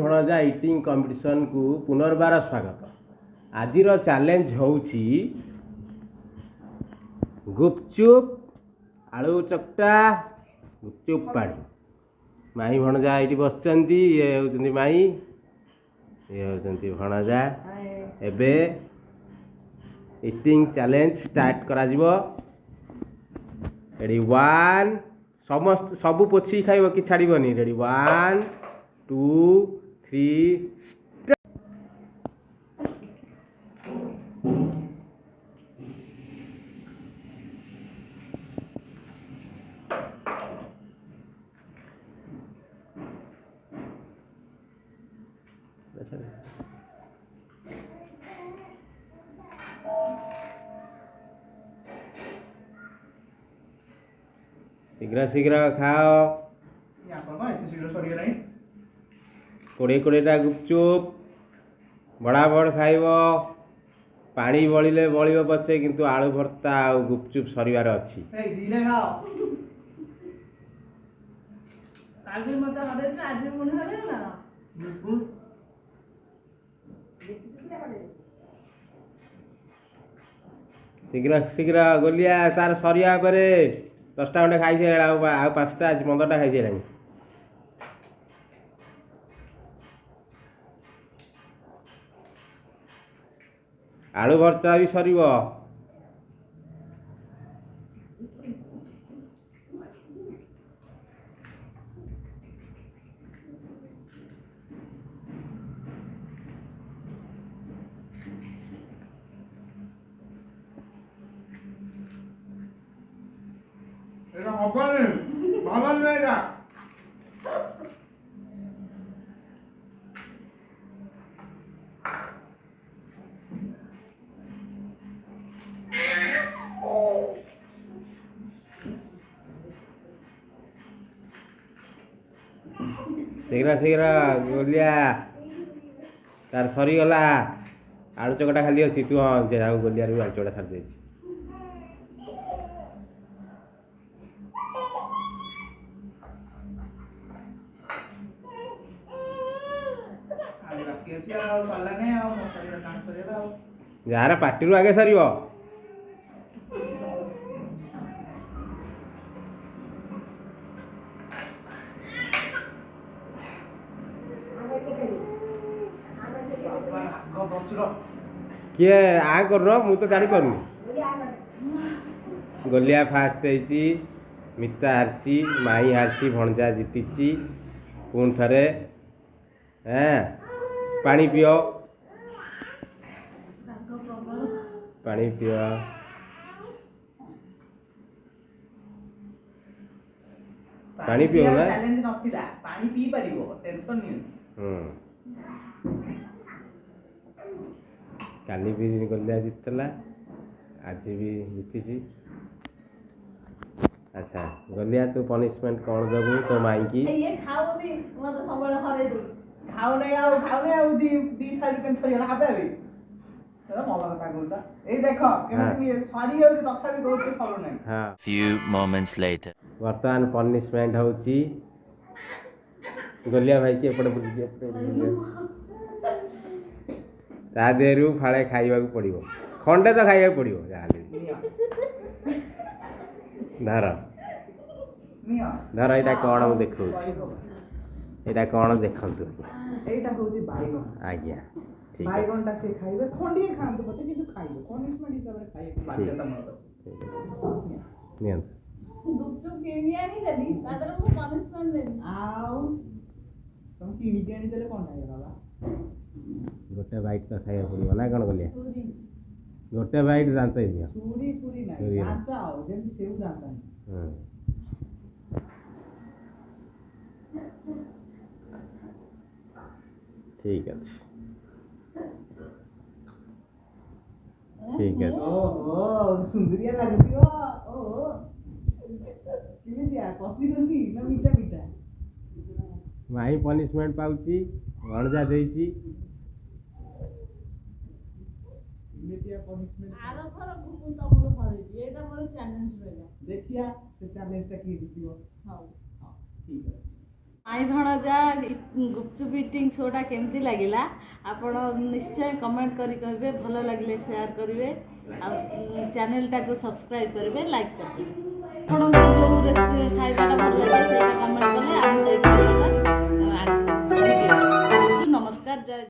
भणजा eating competition को पुनर्बार स्वागत। आज चैलेंज होउची गुपचुप आलू चकटा गुपचुप पानी। माई भणजा ये बसचंती, ये होचंती माई, ये होचंती भणजा। एबे इटिंग चैलेंज स्टार्ट करा जिवो। रेडी 1 समस्त सबु पोछी खाइबो कि छाड़ीबनी। रेडी 1 2 3 शीघ्र शीघ्र खाओ। कोड़े कोड़ेटा गुपचुप बड़ाबड़ खाइब। पानी बलिले बलिब पछे किंतु आलू भर्ता आ गुपचुप सरिवार अछि। शीघ्र शीघ्र गोलिया तार सरिया परे 10टा खंडे खाई सारा। आ 5टा 15टा खाई सारा। आलू भर्ता भी सरिब। शीघ्र शीघ्र गोलिया तार सरीगला। आलू चकटा खाली अच्छी तू। हाँ गोलिया भी आलू चकटा छाड़ दे। यार पार्टी आगे सर किए आ कर मु तो जानी पारू। गोलिया फास्ट है, मिता हारची, माई हारची, भणजा जीती। पुण थे पानी पियो, पानी पियो। पानी पियो ना चैलेंज नथिला। पानी पी परिबो, टेंशन नहीं। काली भी गोलिया जीतला, आज भी जीती। अच्छा गोलिया तू पनिशमेंट कौन देबू तो माई की? ये खाओ भी मत सबले हरे दो। खाओ नहीं आउ दी थाली केन थरी हाबे बे। तो मला कथा कहूता। ए देखो केमि सरी हो तथा भी कहू सरो नहीं। हां few moments later वर्तमान पनिशमेंट होची गोलिया भाई के एपटे बुली ता देरु फाळे खाइबा को पड़िबो। खंडे तो खाइबा पड़िबो जाले। धर धर एटा कोन हम देखौ। एटा कोन देखंतु। एटा होची बाइगन। आज्ञा ठीक है। बाइगनटा से खाइबे खंडी खांतु पछे किंतु खाइबे पनिशमेंट हिसाब रे खाइबे बाध्यता मत। नियन गुपचुप किनिया नहीं देबी तादर को पनिशमेंट देबी। आउ तुम किनी के आनी देले कोन है बाबा? गोटे बाइट तो खाइबा पड़िबो ना कोन गोलिया? पूरी गोटे बाइट जानते दियो। पूरी नहीं जानता हो जेम सेउ जानता नहीं। ठीक है ठीक है। ओहो सुंदरिया लगती हो। ओहो किने दिया कसी ना मीठा मीठा। माई पनिशमेंट पाउची भणजा देइची। दिया पनिशमेंट आरो थर गुपचुप तमको पड़ेगी। एटा मोर चैलेंज रहेगा। देखिया से चैलेंज टा की दियो। हां हां ठीक है। भाई भणजा गुपचुप इटिंग शोटा केमती लगिला आपण निश्चय कमेंट करी कहबे भल लगिले शेयर करिवे आ चैनल टाको सब्सक्राइब करिवे लाइक करिवे आपण जो रेसिपी खाइबाटा भल लगे सेटा कमेंट कले आम से वीडियो नमस्कार जय